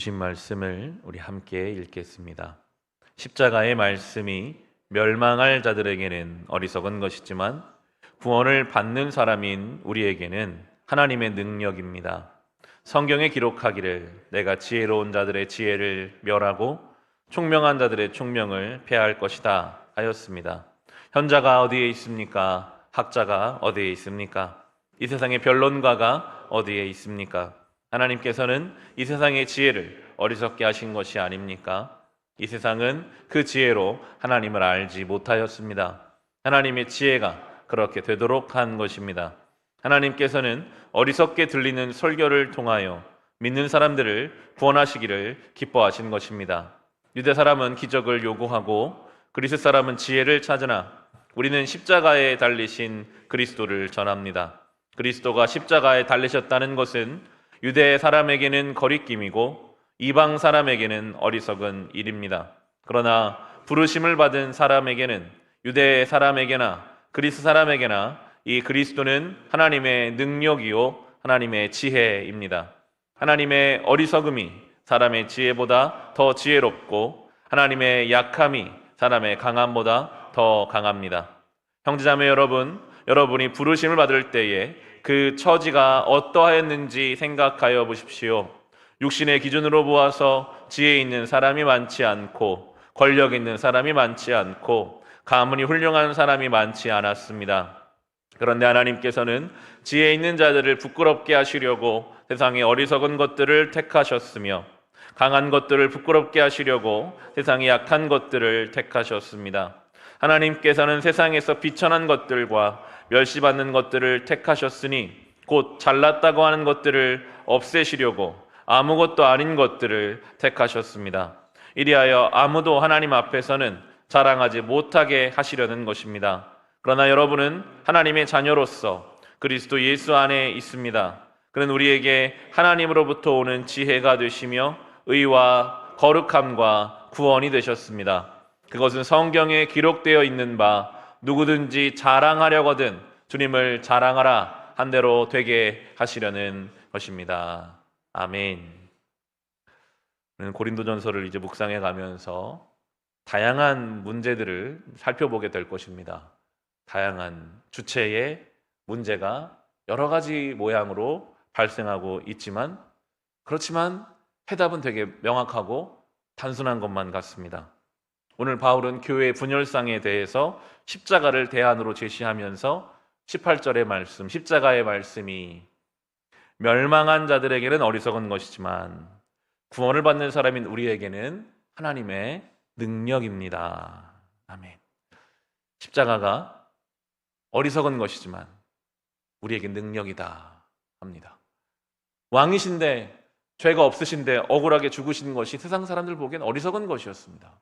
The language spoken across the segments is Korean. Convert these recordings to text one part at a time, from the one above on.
주신 말씀을 우리 함께 읽겠습니다. 십자가의 말씀이 멸망할 자들에게는 어리석은 것이지만 구원을 받는 사람인 우리에게는 하나님의 능력입니다. 성경에 기록하기를 내가 지혜로운 자들의 지혜를 멸하고 총명한 자들의 총명을 폐할 것이다 하였습니다. 현자가 어디에 있습니까? 학자가 어디에 있습니까? 이 세상의 변론가가 어디에 있습니까? 하나님께서는 이 세상의 지혜를 어리석게 하신 것이 아닙니까? 이 세상은 그 지혜로 하나님을 알지 못하였습니다. 하나님의 지혜가 그렇게 되도록 한 것입니다. 하나님께서는 어리석게 들리는 설교를 통하여 믿는 사람들을 구원하시기를 기뻐하신 것입니다. 유대 사람은 기적을 요구하고 그리스 사람은 지혜를 찾으나 우리는 십자가에 달리신 그리스도를 전합니다. 그리스도가 십자가에 달리셨다는 것은 유대 사람에게는 거리낌이고 이방 사람에게는 어리석은 일입니다. 그러나 부르심을 받은 사람에게는 유대 사람에게나 그리스 사람에게나 이 그리스도는 하나님의 능력이요 하나님의 지혜입니다. 하나님의 어리석음이 사람의 지혜보다 더 지혜롭고 하나님의 약함이 사람의 강함보다 더 강합니다. 형제자매 여러분, 여러분이 부르심을 받을 때에 그 처지가 어떠하였는지 생각하여 보십시오. 육신의 기준으로 보아서 지혜 있는 사람이 많지 않고 권력 있는 사람이 많지 않고 가문이 훌륭한 사람이 많지 않았습니다. 그런데 하나님께서는 지혜 있는 자들을 부끄럽게 하시려고 세상의 어리석은 것들을 택하셨으며 강한 것들을 부끄럽게 하시려고 세상의 약한 것들을 택하셨습니다. 하나님께서는 세상에서 비천한 것들과 멸시받는 것들을 택하셨으니 곧 잘났다고 하는 것들을 없애시려고 아무것도 아닌 것들을 택하셨습니다. 이리하여 아무도 하나님 앞에서는 자랑하지 못하게 하시려는 것입니다. 그러나 여러분은 하나님의 자녀로서 그리스도 예수 안에 있습니다. 그는 우리에게 하나님으로부터 오는 지혜가 되시며 의와 거룩함과 구원이 되셨습니다. 그것은 성경에 기록되어 있는 바 누구든지 자랑하려거든 주님을 자랑하라 한 대로 되게 하시려는 것입니다. 아멘. 고린도전서를 이제 묵상해 가면서 다양한 문제들을 살펴보게 될 것입니다. 다양한 주체의 문제가 여러 가지 모양으로 발생하고 있지만 그렇지만 해답은 되게 명확하고 단순한 것만 같습니다. 오늘 바울은 교회의 분열상에 대해서 십자가를 대안으로 제시하면서 18절의 말씀, 십자가의 말씀이 멸망한 자들에게는 어리석은 것이지만 구원을 받는 사람인 우리에게는 하나님의 능력입니다. 아멘. 십자가가 어리석은 것이지만 우리에게 능력이다 합니다. 왕이신데 죄가 없으신데 억울하게 죽으신 것이 세상 사람들 보기엔 어리석은 것이었습니다.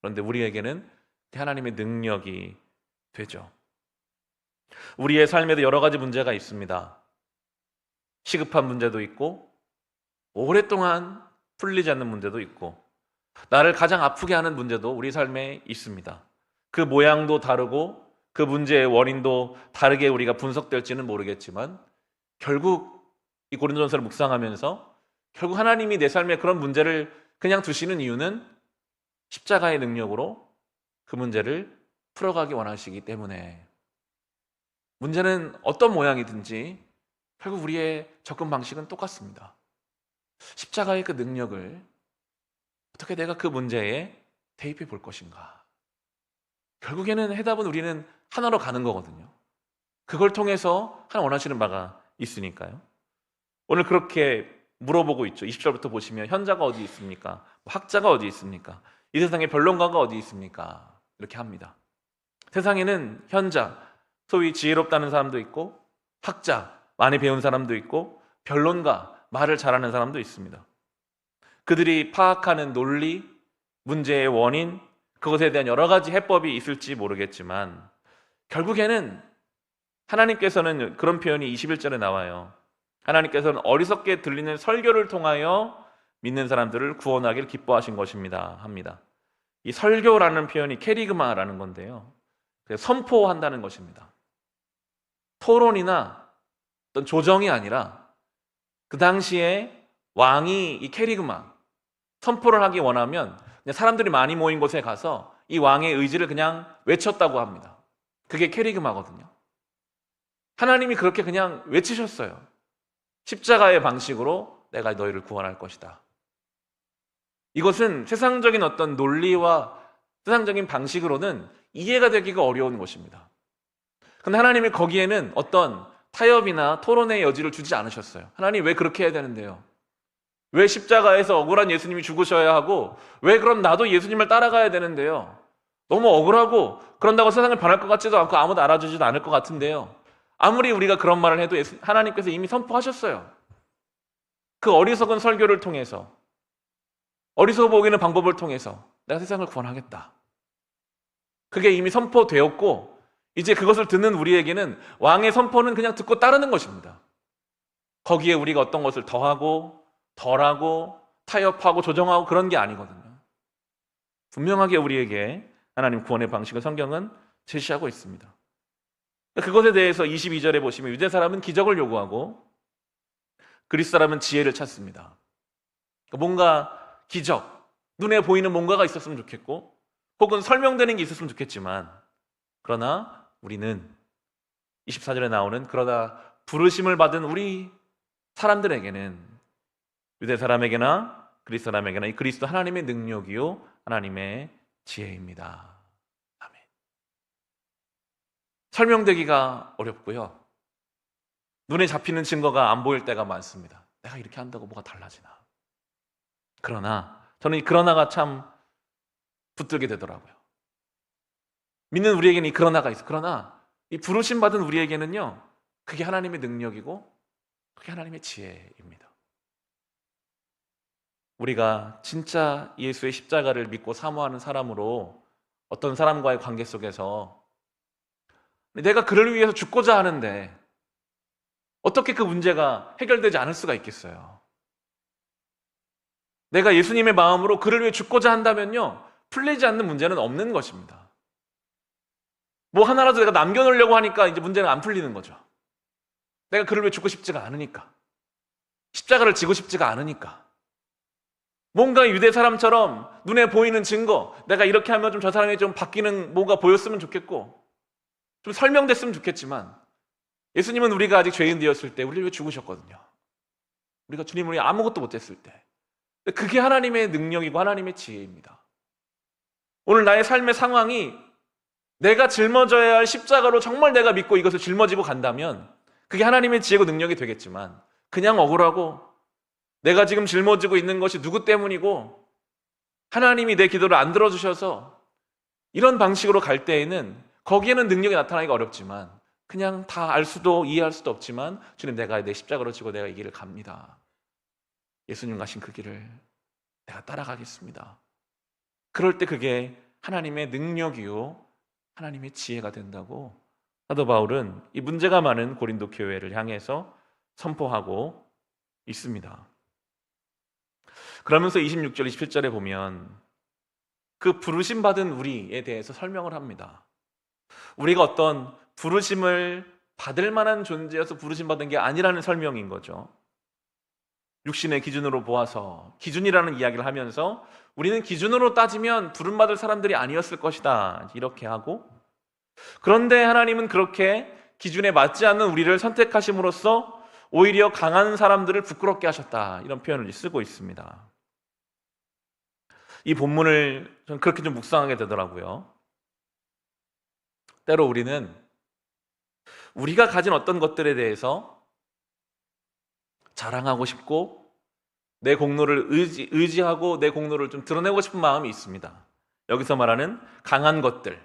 그런데 우리에게는 하나님의 능력이 되죠. 우리의 삶에도 여러 가지 문제가 있습니다. 시급한 문제도 있고 오랫동안 풀리지 않는 문제도 있고 나를 가장 아프게 하는 문제도 우리 삶에 있습니다. 그 모양도 다르고 그 문제의 원인도 다르게 우리가 분석될지는 모르겠지만 결국 이 고린도전서를 묵상하면서 결국 하나님이 내 삶에 그런 문제를 그냥 두시는 이유는 십자가의 능력으로 그 문제를 풀어가기 원하시기 때문에 문제는 어떤 모양이든지 결국 우리의 접근 방식은 똑같습니다. 십자가의 그 능력을 어떻게 내가 그 문제에 대입해 볼 것인가. 결국에는 해답은 우리는 하나로 가는 거거든요. 그걸 통해서 하나 원하시는 바가 있으니까요. 오늘 그렇게 물어보고 있죠. 20절부터 보시면 현자가 어디 있습니까? 학자가 어디 있습니까? 이 세상에 변론가가 어디 있습니까? 이렇게 합니다. 세상에는 현자, 소위 지혜롭다는 사람도 있고 학자, 많이 배운 사람도 있고 변론가, 말을 잘하는 사람도 있습니다. 그들이 파악하는 논리, 문제의 원인, 그것에 대한 여러 가지 해법이 있을지 모르겠지만 결국에는 하나님께서는 그런 표현이 21절에 나와요. 하나님께서는 어리석게 들리는 설교를 통하여 믿는 사람들을 구원하기를 기뻐하신 것입니다 합니다. 이 설교라는 표현이 캐리그마라는 건데요, 선포한다는 것입니다. 토론이나 어떤 조정이 아니라 그 당시에 왕이 이 캐리그마 선포를 하기 원하면 그냥 사람들이 많이 모인 곳에 가서 이 왕의 의지를 그냥 외쳤다고 합니다. 그게 캐리그마거든요. 하나님이 그렇게 그냥 외치셨어요. 십자가의 방식으로 내가 너희를 구원할 것이다. 이것은 세상적인 어떤 논리와 세상적인 방식으로는 이해가 되기가 어려운 것입니다. 그런데 하나님이 거기에는 어떤 타협이나 토론의 여지를 주지 않으셨어요. 하나님 왜 그렇게 해야 되는데요? 왜 십자가에서 억울한 예수님이 죽으셔야 하고 왜 그럼 나도 예수님을 따라가야 되는데요? 너무 억울하고 그런다고 세상을 변할 것 같지도 않고 아무도 알아주지도 않을 것 같은데요. 아무리 우리가 그런 말을 해도 하나님께서 이미 선포하셨어요. 그 어리석은 설교를 통해서, 어리석어 보이는 방법을 통해서 내가 세상을 구원하겠다. 그게 이미 선포되었고 이제 그것을 듣는 우리에게는 왕의 선포는 그냥 듣고 따르는 것입니다. 거기에 우리가 어떤 것을 더하고 덜하고 타협하고 조정하고 그런 게 아니거든요. 분명하게 우리에게 하나님 구원의 방식을 성경은 제시하고 있습니다. 그것에 대해서 22절에 보시면 유대 사람은 기적을 요구하고 그리스 사람은 지혜를 찾습니다. 뭔가 기적, 눈에 보이는 뭔가가 있었으면 좋겠고 혹은 설명되는 게 있었으면 좋겠지만 그러나 우리는 24절에 나오는 그러다 부르심을 받은 우리 사람들에게는 유대 사람에게나 그리스 사람에게나 이 그리스도 하나님의 능력이요 하나님의 지혜입니다. 아멘. 설명되기가 어렵고요. 눈에 잡히는 증거가 안 보일 때가 많습니다. 내가 이렇게 한다고 뭐가 달라지나. 그러나 저는 이 그러나가 참 붙들게 되더라고요. 믿는 우리에게는 이 그러나가 있어. 그러나 이 부르심 받은 우리에게는요. 그게 하나님의 능력이고 그게 하나님의 지혜입니다. 우리가 진짜 예수의 십자가를 믿고 사모하는 사람으로 어떤 사람과의 관계 속에서 내가 그를 위해서 죽고자 하는데 어떻게 그 문제가 해결되지 않을 수가 있겠어요? 내가 예수님의 마음으로 그를 위해 죽고자 한다면요 풀리지 않는 문제는 없는 것입니다. 뭐 하나라도 내가 남겨놓으려고 하니까 이제 문제는 안 풀리는 거죠. 내가 그를 위해 죽고 싶지가 않으니까, 십자가를 지고 싶지가 않으니까. 뭔가 유대 사람처럼 눈에 보이는 증거, 내가 이렇게 하면 좀 저 사람이 좀 바뀌는 뭐가 보였으면 좋겠고 좀 설명됐으면 좋겠지만 예수님은 우리가 아직 죄인 되었을 때 우리를 위해 죽으셨거든요. 우리가 주님을 위해 아무것도 못했을 때. 그게 하나님의 능력이고 하나님의 지혜입니다. 오늘 나의 삶의 상황이 내가 짊어져야 할 십자가로 정말 내가 믿고 이것을 짊어지고 간다면 그게 하나님의 지혜고 능력이 되겠지만 그냥 억울하고 내가 지금 짊어지고 있는 것이 누구 때문이고 하나님이 내 기도를 안 들어주셔서 이런 방식으로 갈 때에는 거기에는 능력이 나타나기가 어렵지만 그냥 다 알 수도 이해할 수도 없지만 주님 내가 내 십자가로 지고 내가 이 길을 갑니다. 예수님 가신 그 길을 내가 따라가겠습니다. 그럴 때 그게 하나님의 능력이요 하나님의 지혜가 된다고 사도 바울은 이 문제가 많은 고린도 교회를 향해서 선포하고 있습니다. 그러면서 26절, 27절에 보면 그 부르심 받은 우리에 대해서 설명을 합니다. 우리가 어떤 부르심을 받을 만한 존재여서 부르심 받은 게 아니라는 설명인 거죠. 육신의 기준으로 보아서 기준이라는 이야기를 하면서 우리는 기준으로 따지면 부름받을 사람들이 아니었을 것이다 이렇게 하고 그런데 하나님은 그렇게 기준에 맞지 않는 우리를 선택하심으로써 오히려 강한 사람들을 부끄럽게 하셨다 이런 표현을 쓰고 있습니다. 이 본문을 저는 그렇게 좀 묵상하게 되더라고요. 때로 우리는 우리가 가진 어떤 것들에 대해서 자랑하고 싶고 내 공로를 의지하고 내 공로를 좀 드러내고 싶은 마음이 있습니다. 여기서 말하는 강한 것들,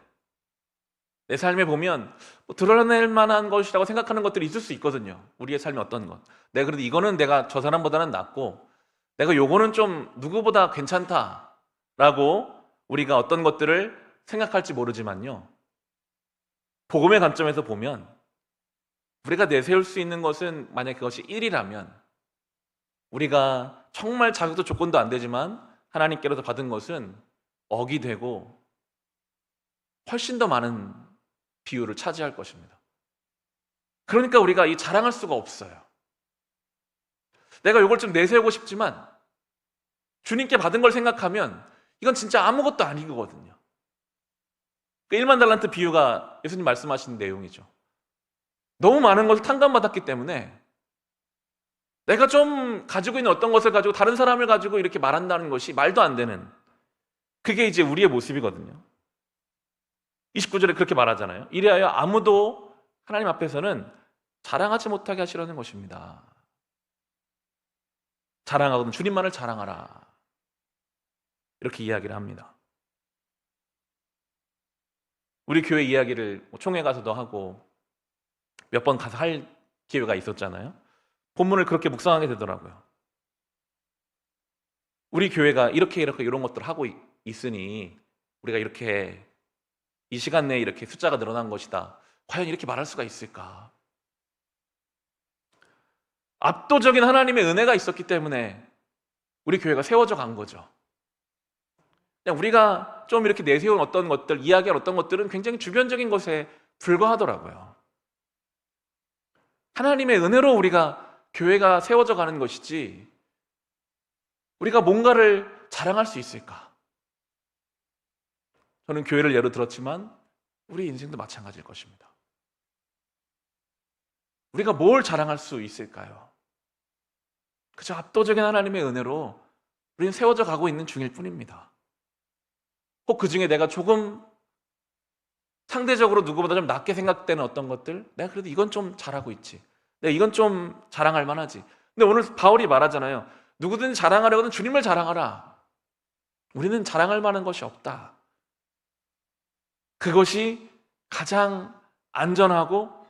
내 삶에 보면 뭐 드러낼 만한 것이라고 생각하는 것들이 있을 수 있거든요. 우리의 삶에 어떤 것, 내가 그래도 이거는 내가 저 사람보다는 낫고 내가 요거는 좀 누구보다 괜찮다라고 우리가 어떤 것들을 생각할지 모르지만요, 복음의 관점에서 보면 우리가 내세울 수 있는 것은 만약 그것이 1이라면 우리가 정말 자격도 조건도 안 되지만 하나님께로서 받은 것은 억이 되고 훨씬 더 많은 비율을 차지할 것입니다. 그러니까 우리가 이 자랑할 수가 없어요. 내가 이걸 좀 내세우고 싶지만 주님께 받은 걸 생각하면 이건 진짜 아무것도 아니거든요. 그 1만 달란트 비유가 예수님 말씀하신 내용이죠. 너무 많은 것을 탕감받았기 때문에 내가 좀 가지고 있는 어떤 것을 가지고 다른 사람을 가지고 이렇게 말한다는 것이 말도 안 되는, 그게 이제 우리의 모습이거든요. 29절에 그렇게 말하잖아요. 이래하여 아무도 하나님 앞에서는 자랑하지 못하게 하시려는 것입니다. 자랑하거든 주님만을 자랑하라, 이렇게 이야기를 합니다. 우리 교회 이야기를 총회 가서도 하고 몇 번 가서 할 기회가 있었잖아요. 본문을 그렇게 묵상하게 되더라고요. 우리 교회가 이렇게 이런 것들을 하고 있으니 우리가 이렇게 이 시간 내에 이렇게 숫자가 늘어난 것이다, 과연 이렇게 말할 수가 있을까? 압도적인 하나님의 은혜가 있었기 때문에 우리 교회가 세워져 간 거죠. 그냥 우리가 좀 이렇게 내세운 어떤 것들, 이야기한 어떤 것들은 굉장히 주변적인 것에 불과하더라고요. 하나님의 은혜로 우리가 교회가 세워져 가는 것이지 우리가 뭔가를 자랑할 수 있을까? 저는 교회를 예로 들었지만 우리 인생도 마찬가지일 것입니다. 우리가 뭘 자랑할 수 있을까요? 그저 압도적인 하나님의 은혜로 우리는 세워져 가고 있는 중일 뿐입니다. 혹 그 중에 내가 조금 상대적으로 누구보다 좀 낮게 생각되는 어떤 것들, 내가 그래도 이건 좀 잘하고 있지, 내가 이건 좀 자랑할 만하지. 근데 오늘 바울이 말하잖아요. 누구든 자랑하려거든 주님을 자랑하라. 우리는 자랑할 만한 것이 없다. 그것이 가장 안전하고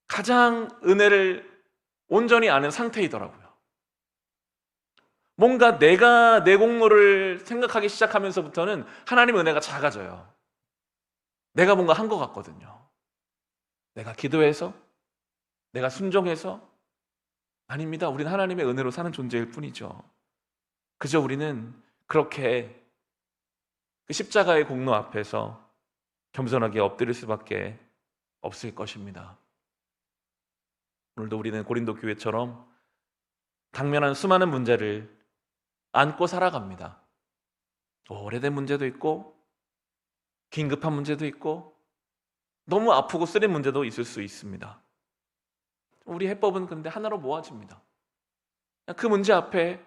가장 은혜를 온전히 아는 상태이더라고요. 뭔가 내가 내 공로를 생각하기 시작하면서부터는 하나님의 은혜가 작아져요. 내가 뭔가 한 것 같거든요. 내가 기도해서, 내가 순종해서. 아닙니다. 우리는 하나님의 은혜로 사는 존재일 뿐이죠. 그저 우리는 그렇게 그 십자가의 공로 앞에서 겸손하게 엎드릴 수밖에 없을 것입니다. 오늘도 우리는 고린도 교회처럼 당면한 수많은 문제를 안고 살아갑니다. 오래된 문제도 있고 긴급한 문제도 있고 너무 아프고 쓰린 문제도 있을 수 있습니다. 우리 해법은 근데 하나로 모아집니다. 그 문제 앞에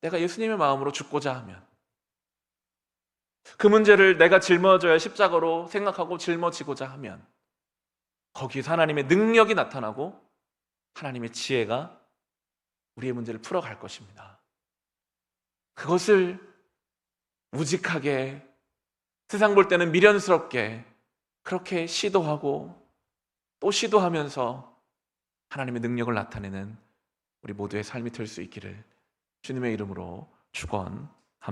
내가 예수님의 마음으로 죽고자 하면, 그 문제를 내가 짊어져야 할 십자가로 생각하고 짊어지고자 하면 거기에서 하나님의 능력이 나타나고 하나님의 지혜가 우리의 문제를 풀어갈 것입니다. 그것을 우직하게, 세상 볼 때는 미련스럽게 그렇게 시도하고 또 시도하면서 하나님의 능력을 나타내는 우리 모두의 삶이 될 수 있기를 주님의 이름으로 축원합니다.